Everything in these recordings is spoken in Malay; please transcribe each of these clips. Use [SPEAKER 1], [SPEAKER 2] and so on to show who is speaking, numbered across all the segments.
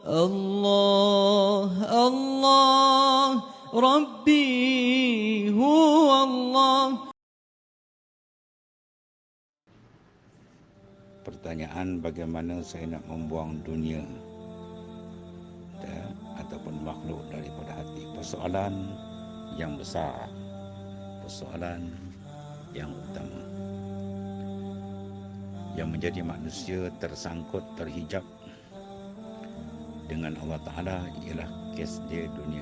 [SPEAKER 1] الله الله ربي هو الله.
[SPEAKER 2] Pertanyaan, bagaimana saya nak membuang dunia ataupun makhluk daripada hati? Persoalan yang besar, persoalan yang utama, yang menjadi manusia tersangkut, terhijab dengan Allah Ta'ala ialah kes dia dunia,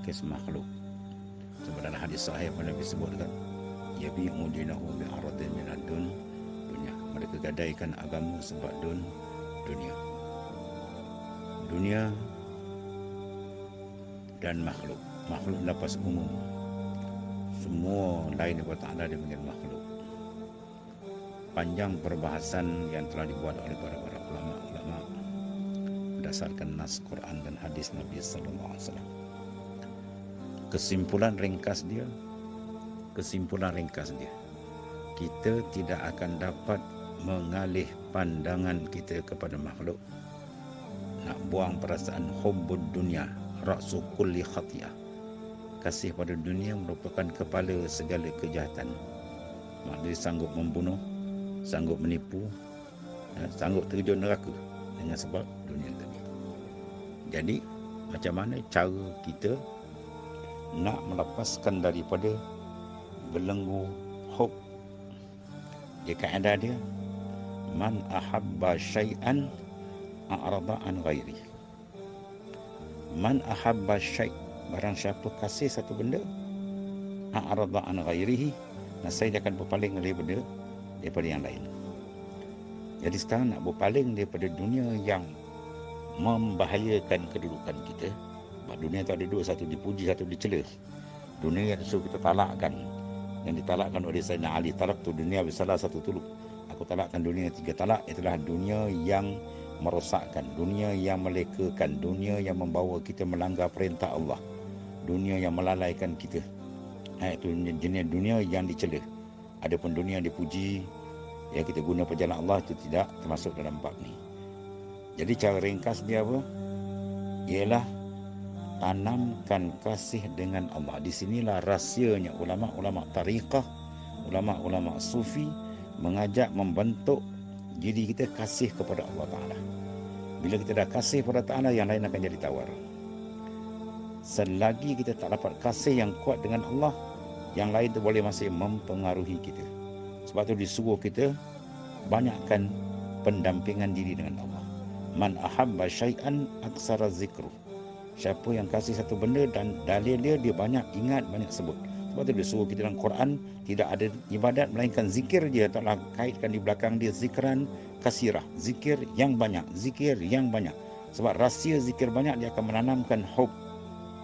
[SPEAKER 2] kes makhluk. Sebab dalam hadis sahih Nabi sebut kan, yabi'u dinahu bi'aradin minad dunya, mereka gadaikan agama sebab dunia. Dunia dan makhluk. Makhluk lepas umum. Semua lain daripada Allah dia panggil makhluk. Panjang perbahasan yang telah dibuat oleh para ulama berdasarkan nas Quran dan hadis Nabi sallallahu alaihi wasallam. Kesimpulan ringkas dia, kita tidak akan dapat mengalih pandangan kita kepada makhluk. Nak buang perasaan hubbud dunia, ra'su kulli khati'ah. Kasih pada dunia merupakan kepala segala kejahatan. Maksudnya sanggup membunuh, sanggup menipu, sanggup terjun neraka dengan sebab dunia tadi. Jadi macam mana cara kita nak melepaskan daripada belenggu hub? Dia kaedah dia, man ahabba syai'an a'rada an ghairi. Man ahabba syai', barang siapa kasih satu benda, a'rada an ghairihi, nasai dia akan berpaling daripada yang lain. Jadi sekarang nak berpaling daripada dunia yang membahayakan kedudukan kita. Sebab dunia tu ada dua, satu dipuji, satu dicela. Dunia yang suruh kita talakkan, yang ditalakkan oleh Sayyidina Ali, talak tu dunia bisalah satu tuluk. Aku talakkan dunia 3 talak. Itulah dunia yang merosakkan, dunia yang melekakan, dunia yang membawa kita melanggar perintah Allah, dunia yang melalaikan kita. Itu jenis dunia yang dicela. Adapun dunia yang dipuji, yang kita guna perjalanan Allah, itu tidak termasuk dalam bab ni. Jadi cara ringkas dia apa? Ialah tanamkan kasih dengan Allah. Di sinilah rahsianya ulama-ulama tariqah, ulama-ulama sufi mengajak membentuk diri kita kasih kepada Allah Ta'ala. Bila kita dah kasih kepada Ta'ala, yang lain akan jadi tawar. Selagi kita tak dapat kasih yang kuat dengan Allah, yang lain tu boleh masih mempengaruhi kita. Sebab tu disuruh kita banyakkan pendampingan diri dengan Allah. Man ahabba syai'an aksara zikru. Siapa yang kasih satu benda dan dalil dia banyak ingat, banyak sebut. Sebab tu dia suruh kita dalam Quran, tidak ada ibadat melainkan zikir dia. Taklah kaitkan di belakang dia zikran kasirah, zikir yang banyak, zikir yang banyak. Sebab rahsia zikir banyak, dia akan menanamkan hub,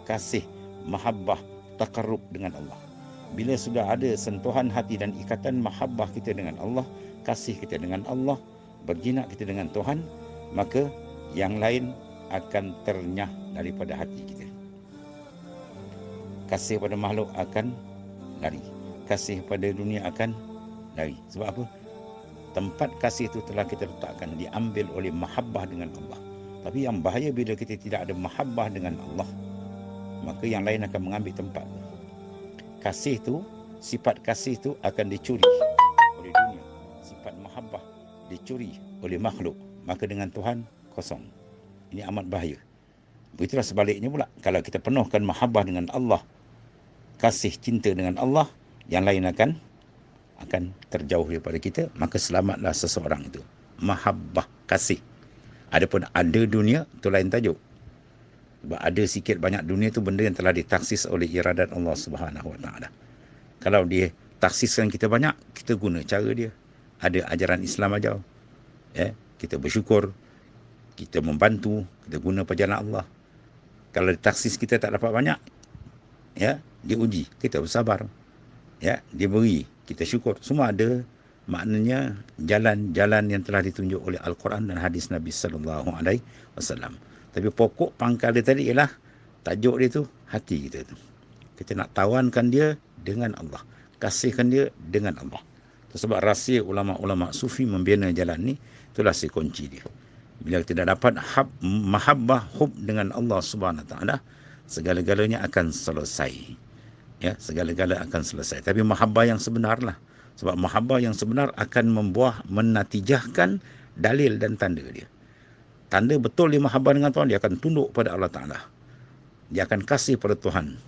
[SPEAKER 2] kasih, mahabbah, taqarrub dengan Allah. Bila sudah ada sentuhan hati dan ikatan mahabbah kita dengan Allah, kasih kita dengan Allah, berjinak kita dengan Tuhan, maka yang lain akan ternyah daripada hati kita. Kasih pada makhluk akan lari, kasih pada dunia akan lari. Sebab apa? Tempat kasih itu telah kita letakkan, diambil oleh mahabbah dengan Allah. Tapi yang bahaya bila kita tidak ada mahabbah dengan Allah, maka yang lain akan mengambil tempat. Kasih itu, sifat kasih itu akan dicuri oleh dunia. Sifat mahabbah dicuri oleh makhluk. Maka dengan Tuhan kosong. Ini amat bahaya. Begitulah sebaliknya pula. Kalau kita penuhkan mahabbah dengan Allah, kasih cinta dengan Allah, yang lain akan terjauh daripada kita, maka selamatlah seseorang itu. Mahabbah, kasih. Adapun ada dunia, itu lain tajuk. Sebab ada sikit banyak dunia itu benda yang telah ditaksis oleh iradat Allah Subhanahu Wa Taala. Kalau dia taksiskan kita banyak, kita guna cara dia. Ada ajaran Islam ajar. Kita bersyukur, kita membantu, kita guna perjalanan Allah. Kalau taksis kita tak dapat banyak, dia uji, kita bersabar. Dia beri, kita syukur. Semua ada maknanya jalan-jalan yang telah ditunjuk oleh Al-Quran dan hadis Nabi sallallahu alaihi wasallam. Tapi pokok pangkal dia tadi ialah tajuk dia tu hati kita tu. Kita nak tawankan dia dengan Allah, kasihkan dia dengan Allah. Sebab rahsia ulama-ulama sufi membina jalan ni, itulah si kunci dia. Bila kita dapat mahabbah, hub dengan Allah Subhanahu Wa Taala, segala-galanya akan selesai. Ya, segala-gala akan selesai. Tapi mahabbah yang sebenarlah. Sebab mahabbah yang sebenar akan menatijahkan dalil dan tanda dia. Tanda betul dia mahabbah dengan Tuhan, dia akan tunduk pada Allah Ta'ala. Dia akan kasih pada Tuhan.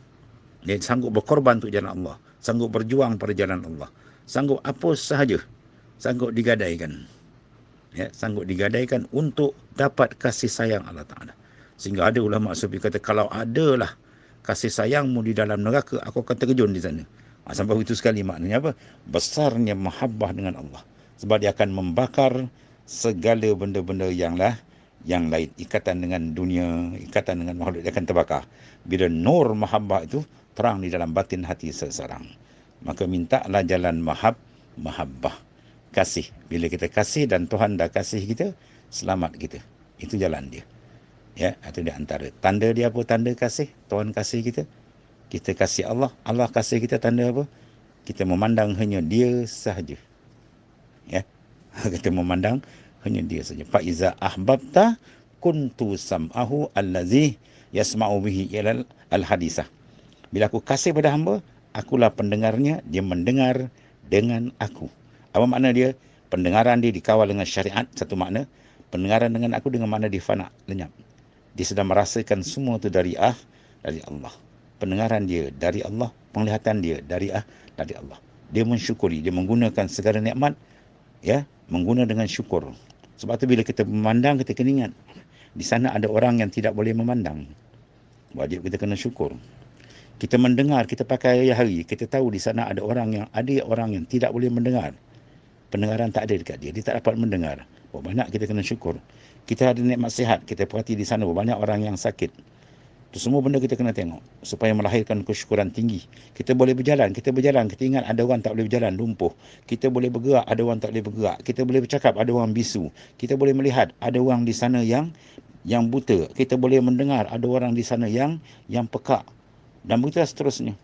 [SPEAKER 2] Dia sanggup berkorban untuk jalan Allah. Sanggup berjuang pada jalan Allah. Sanggup apa sahaja. Sanggup digadaikan. Ya, sanggup digadaikan untuk dapat kasih sayang Allah Ta'ala. Sehingga ada ulama sufi kata, kalau adalah kasih sayangmu di dalam neraka, aku akan terjun di sana. Sampai begitu sekali maknanya apa? Besarnya mahabbah dengan Allah. Sebab dia akan membakar segala benda-benda yang lain. Ikatan dengan dunia, ikatan dengan makhluk, dia akan terbakar. Bila nur mahabbah itu terang di dalam batin hati seseorang, maka mintalah jalan mahabbah. Kasih. Bila kita kasih dan Tuhan dah kasih kita, selamat kita. Itu jalan dia. Ya, itu di antara tanda dia apa? Tanda kasih. Tuhan kasih kita. Kita kasih Allah. Allah kasih kita, tanda apa? Kita memandang hanya dia sahaja. Ya. Kita memandang hanya dia saja. Fa iza ahbabta kuntu sam'ahu allazi yasma'u bihi ilal al-hadisah. Bila aku kasih pada hamba, akulah pendengarnya, dia mendengar dengan aku. Apa makna dia? Pendengaran dia dikawal dengan syariat, satu makna. Pendengaran dengan aku dengan makna dia fana, lenyap. Dia sedang merasakan semua itu dari Allah. Pendengaran dia dari Allah, penglihatan dia dari Allah. Dia mensyukuri, dia menggunakan segala nikmat, ya, mengguna dengan syukur. Sebab tu bila kita memandang, kita kena ingat, di sana ada orang yang tidak boleh memandang. Wajib kita kena syukur. Kita mendengar, kita pakai hari, kita tahu di sana ada orang yang tidak boleh mendengar. Pendengaran tak ada dekat dia, dia tak dapat mendengar. Berapa banyak kita kena syukur. Kita ada nikmat sihat, kita perhati di sana berapa banyak orang yang sakit. Itu semua benda kita kena tengok supaya melahirkan kesyukuran tinggi. Kita boleh berjalan, kita ingat ada orang tak boleh berjalan, lumpuh. Kita boleh bergerak, ada orang tak boleh bergerak. Kita boleh bercakap, ada orang bisu. Kita boleh melihat, ada orang di sana yang buta. Kita boleh mendengar, ada orang di sana yang pekak. Dan begitu seterusnya.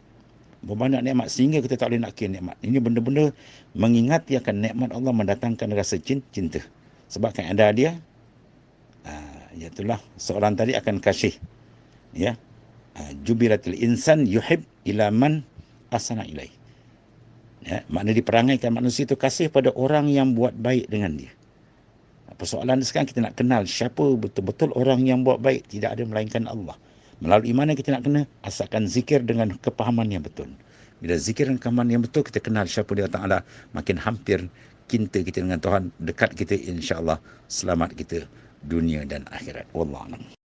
[SPEAKER 2] Berbanyak nikmat sehingga kita tak boleh nak kira nikmat. Ini benda-benda mengingati akan nikmat Allah, mendatangkan rasa cinta. Sebab kan ada dia, itulah seorang tadi akan kasih. Ya, jubilatul insan yuhib ila man asana ilaih. Ya, makna diperangaikan manusia itu kasih pada orang yang buat baik dengan dia. Persoalan sekarang kita nak kenal siapa betul-betul orang yang buat baik. Tidak ada melainkan Allah. Melalui mana kita nak kena? Asalkan zikir dengan kepahaman yang betul. Bila zikir dengan kepahaman yang betul, kita kenal siapa dia Ta'ala, makin hampir cinta kita dengan Tuhan, dekat kita, insya-Allah selamat kita dunia dan akhirat. Wallahu a'lam.